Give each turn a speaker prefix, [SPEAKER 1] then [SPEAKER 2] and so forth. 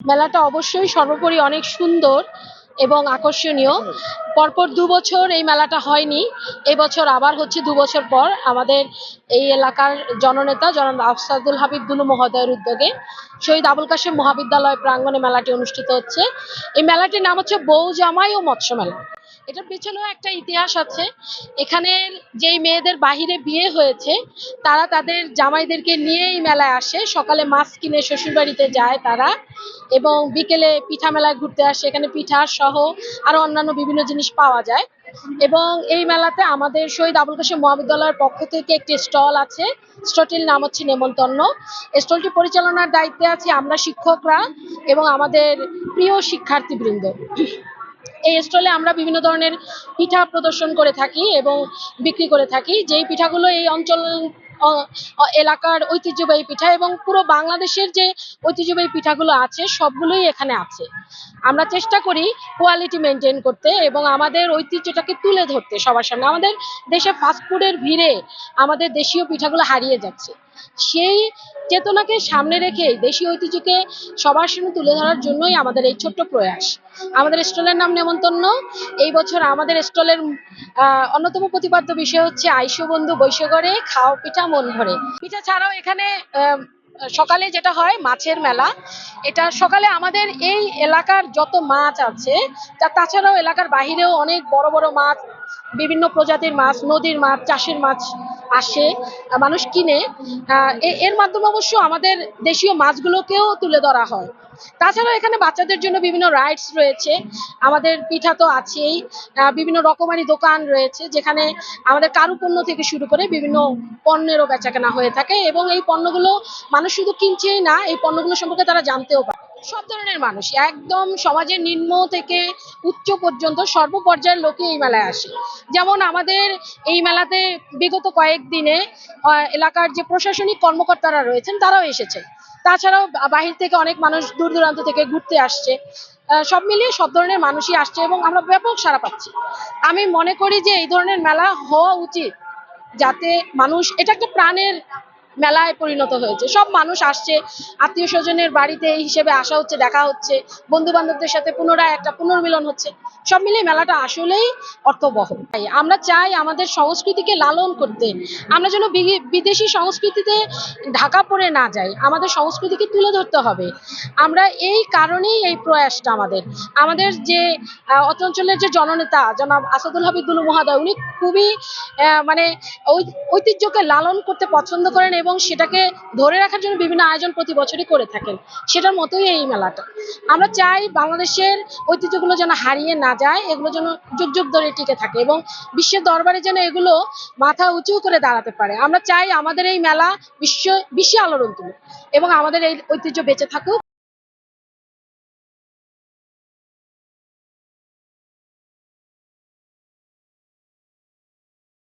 [SPEAKER 1] মেলাটা অবশ্যই সর্বোপরি অনেক সুন্দর এবং আকর্ষণীয়। পরপর ২ বছর এই মেলাটা হয়নি, এবছর আবার হচ্ছে ২ বছর পর আমাদের এই এলাকার জননেতা জনাব আফসাদুল হাবিব দুলু মহোদয়ের উদ্যোগে শহীদ আবুল কাশেম মহাবিদ্যালয় প্রাঙ্গণে মেলাটি অনুষ্ঠিত হচ্ছে। এই মেলাটির নাম হচ্ছে বউ জামাই ও মৎস্য মেলা। এটার পেছনেও একটা ইতিহাস আছে। এখানের যেই মেয়েদের বাহিরে বিয়ে হয়েছে তারা তাদের জামাইদেরকে নিয়ে এই মেলায় আসে। সকালে মাছ কিনে শ্বশুরবাড়িতে যায় তারা, এবং বিকেলে পিঠা মেলায় ঘুরতে আসে। এখানে পিঠা সহ আরো অন্যান্য বিভিন্ন জিনিস পাওয়া যায়। এবং এই মেলাতে আমাদের শহীদ আবুল কাশেম মহাবিদ্যালয়ের পক্ষ থেকে একটি স্টল আছে। স্টলটির নাম হচ্ছে নেমন্তন্ন। স্টলটি পরিচালনার দায়িত্বে আছি আমরা শিক্ষকরা এবং আমাদের প্রিয় শিক্ষার্থীবৃন্দ। এই স্টলে আমরা বিভিন্ন ধরনের পিঠা প্রদর্শন করে থাকি এবং বিক্রি করে থাকি, যেই পিঠাগুলো এই অঞ্চল এলাকার ঐতিহ্যবাহী পিঠা এবং পুরো বাংলাদেশের যে ঐতিহ্যবাহী পিঠাগুলো আছে সবগুলোই এখানে আছে। আমরা চেষ্টা করি কোয়ালিটি মেনটেন করতে এবং আমাদের ঐতিহ্যটাকে তুলে ধরতে সবার সামনে। আমাদের দেশে ফাস্টফুডের ভিড়ে আমাদের দেশীয় পিঠাগুলো হারিয়ে যাচ্ছে। সেই চেতনাকে সামনে রেখে দেশীয় ঐতিহ্যকে সবার সামনে তুলে ধরার জন্যই আমাদের এই ছোট্ট প্রয়াস। আমাদের স্টলের নাম নেমন্তন্ন। এই বছর আমাদের স্টলের অন্যতম প্রতিপাদ্য বিষয় হচ্ছে আইসো বন্ধু বৈশগড়ে খাও পিঠা মন ভরে। পিঠা ছাড়াও এখানে সকালে যেটা হয় মাছের মেলা। এটা সকালে আমাদের এই এলাকার যত মাছ আছে তাছাড়াও এলাকার বাহিরেও অনেক বড় বড় মাছ, বিভিন্ন প্রজাতির মাছ, নদীর মাছ, চাষের মাছ আসে, মানুষ কিনে। এর মাধ্যমে অবশ্য আমাদের দেশীয় মাছগুলোকেও তুলে ধরা হয়। তাছাড়াও এখানে বাচ্চাদের জন্য বিভিন্ন রাইডস রয়েছে। আমাদের পিঠা তো আছেই, বিভিন্ন রকমারি দোকান রয়েছে যেখানে আমাদের কারুপণ্য থেকে শুরু করে বিভিন্ন পণ্যেরও বেচাকেনা হয়ে থাকে, এবং এই পণ্যগুলো মানুষ শুধু কিনছেই না, এই পণ্যগুলো সম্পর্কে তারা জানতেও পারে। সব ধরনের মানুষ, একদম সমাজের নিম্ন থেকে উচ্চ পর্যন্ত সর্বপর্যায়ের লোকই এই মেলায় আসে। যেমন আমাদের এই মেলাতে বিগত কয়েকদিনে এলাকার যে প্রশাসনিক কর্মকর্তারা রয়েছেন তারাও এসেছে। তাছাড়াও বাহির থেকে অনেক মানুষ দূর দূরান্ত থেকে ঘুরতে আসছে। সব মিলিয়ে সব ধরনের মানুষই আসছে এবং আমরা ব্যাপক সাড়া পাচ্ছি। আমি মনে করি যে এই ধরনের মেলা হওয়া উচিত, যাতে মানুষ, এটা একটা প্রাণের মেলায় পরিণত হয়েছে। সব মানুষ আসছে, আত্মীয় স্বজনের বাড়িতে এই হিসেবে আসা হচ্ছে, দেখা হচ্ছে, বন্ধু বান্ধবদের সাথে পুনরায় একটা পুনর্মিলন হচ্ছে। সব মিলিয়ে মেলাটা আসলেই অর্থবহ। আমরা চাই আমাদের সংস্কৃতিকে লালন করতে। আমরা যেন বিদেশি সংস্কৃতিতে ঢাকা পড়ে না যাই, আমাদের সংস্কৃতিকে তুলে ধরতে হবে। আমরা এই কারণেই এই প্রয়াসটা আমাদের আমাদের যে অঞ্চলের যে জননেতা জনাব আসাদুল হাবিব দুলু মহোদয়, উনি খুবই মানে ঐতিহ্যকে লালন করতে পছন্দ করেন এবং সেটাকে ধরে রাখার জন্য বিভিন্ন আয়োজন প্রতি বছরই করে থাকেন। সেটার মতোই এই মেলাটা। আমরা চাই বাংলাদেশের ঐতিহ্যগুলো যেন হারিয়ে না যায়, এগুলো যেন যুগ যুগ ধরে টিকে থাকে এবং বিশ্বের দরবারে যেন এগুলো মাথা উঁচু করে দাঁড়াতে পারে। আমরা চাই আমাদের এই মেলা বিশ্বে আলোড়ন তুলুক এবং আমাদের এই ঐতিহ্য বেঁচে থাকুক।